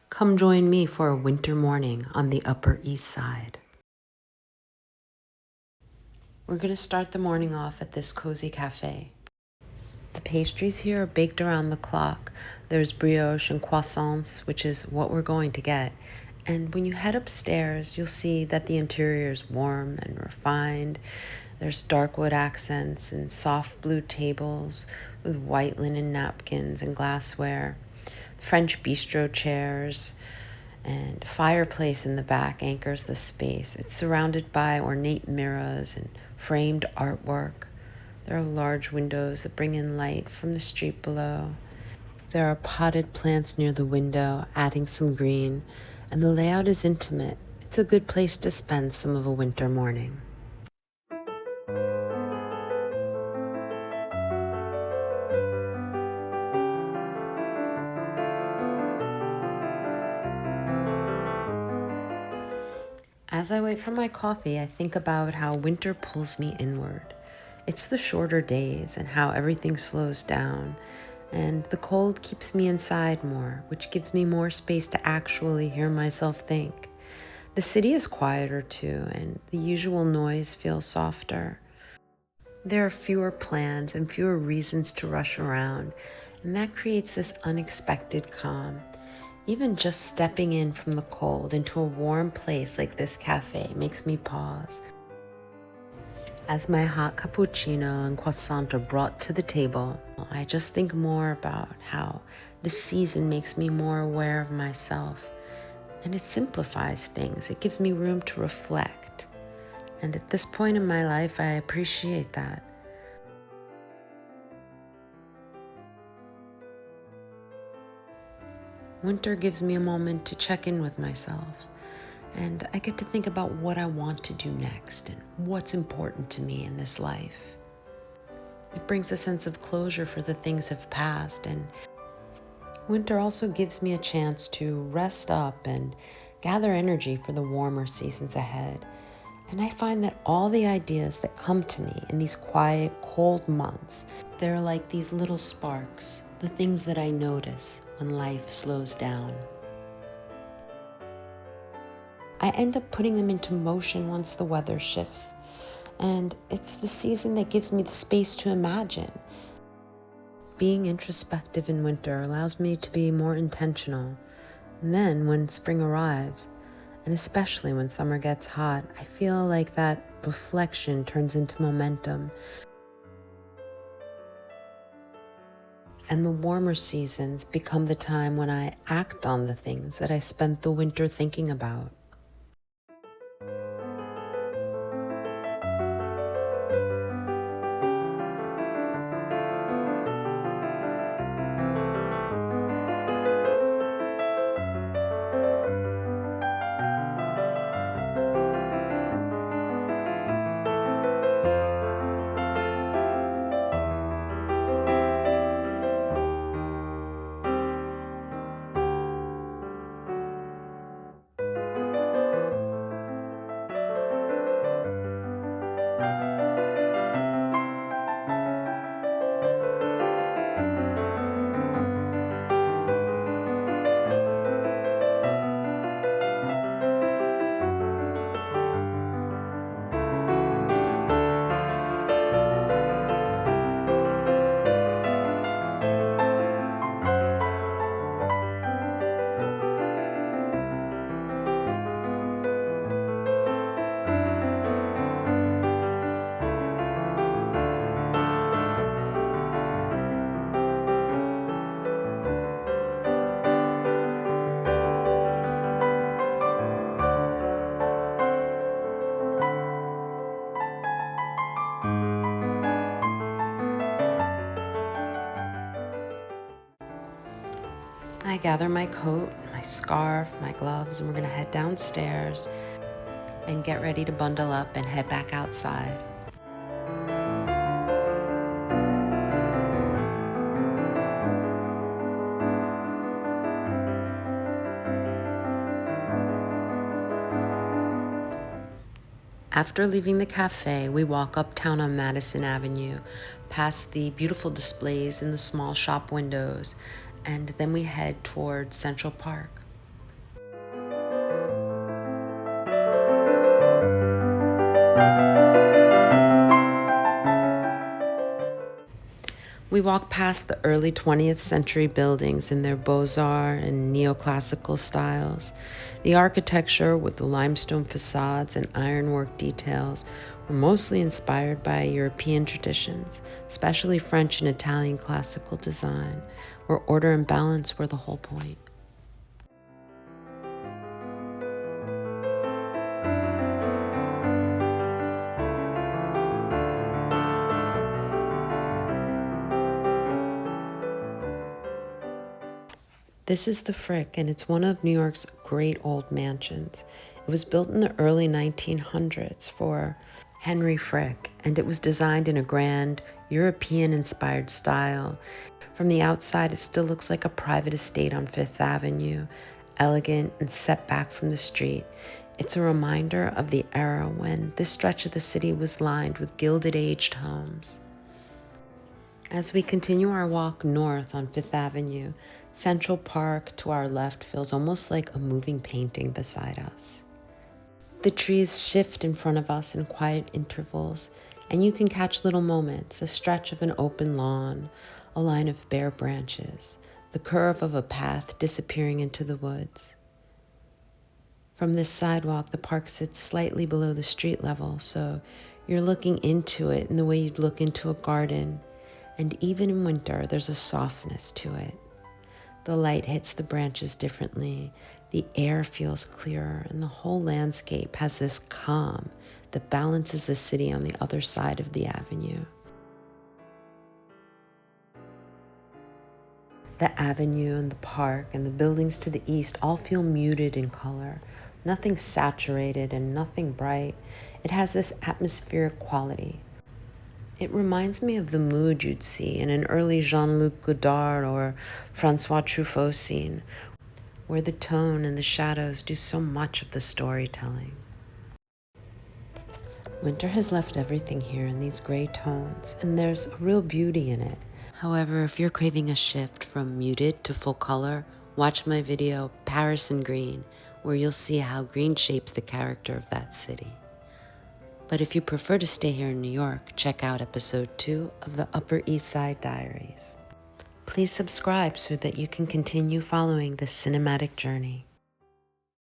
Come join me for a winter morning on the Upper East Side. We're going to start the morning off at this cozy cafe. The pastries here are baked around the clock. There's brioche and croissants, which is what we're going to get. And when you head upstairs, you'll see that the interior is warm and refined. There's dark wood accents and soft blue tables with white linen napkins and glassware, French bistro chairs, and fireplace in the back anchors the space. It's surrounded by ornate mirrors and framed artwork. There are large windows that bring in light from the street below. There are potted plants near the window, adding some green, and the layout is intimate. It's a good place to spend some of a winter morning. As I wait for my coffee, I think about how winter pulls me inward. It's the shorter days and how everything slows down, and the cold keeps me inside more, which gives me more space to actually hear myself think. The city is quieter too, and the usual noise feels softer. There are fewer plans and fewer reasons to rush around, and that creates this unexpected calm. Even just stepping in from the cold into a warm place like this cafe makes me pause. As my hot cappuccino and croissant are brought to the table, I just think more about how the season makes me more aware of myself. And it simplifies things. It gives me room to reflect. And at this point in my life, I appreciate that. Winter gives me a moment to check in with myself, and I get to think about what I want to do next and what's important to me in this life. It brings a sense of closure for the things that have passed, and winter also gives me a chance to rest up and gather energy for the warmer seasons ahead. And I find that all the ideas that come to me in these quiet, cold months, they're like these little sparks, the things that I notice when life slows down. I end up putting them into motion once the weather shifts, and it's the season that gives me the space to imagine. Being introspective in winter allows me to be more intentional. And then when spring arrives, and especially when summer gets hot, I feel like that reflection turns into momentum. And the warmer seasons become the time when I act on the things that I spent the winter thinking about. I gather my coat, my scarf, my gloves, and we're gonna head downstairs and get ready to bundle up and head back outside. After leaving the cafe, we walk uptown on Madison Avenue, past the beautiful displays in the small shop windows, and then we head towards Central Park. We walk past the early 20th century buildings in their Beaux-Arts and neoclassical styles. The architecture with the limestone facades and ironwork details were mostly inspired by European traditions, especially French and Italian classical design, where order and balance were the whole point. This is the Frick, and it's one of New York's great old mansions. It was built in the early 1900s for Henry Frick, and it was designed in a grand, European-inspired style. From the outside, it still looks like a private estate on Fifth Avenue, elegant and set back from the street. It's a reminder of the era when this stretch of the city was lined with gilded-aged homes. As we continue our walk north on Fifth Avenue, Central Park to our left feels almost like a moving painting beside us. The trees shift in front of us in quiet intervals, and you can catch little moments, a stretch of an open lawn, a line of bare branches, the curve of a path disappearing into the woods. From this sidewalk, the park sits slightly below the street level, so you're looking into it in the way you'd look into a garden. And even in winter, there's a softness to it. The light hits the branches differently, the air feels clearer, and the whole landscape has this calm that balances the city on the other side of the avenue. The avenue and the park and the buildings to the east all feel muted in color. Nothing saturated and nothing bright. It has this atmospheric quality. It reminds me of the mood you'd see in an early Jean-Luc Godard or Francois Truffaut scene, where the tone and the shadows do so much of the storytelling. Winter has left everything here in these gray tones, and there's a real beauty in it. However, if you're craving a shift from muted to full color, watch my video Paris in Green, where you'll see how green shapes the character of that city. But if you prefer to stay here in New York, check out episode 2 of the Upper East Side Diaries. Please subscribe so that you can continue following this cinematic journey.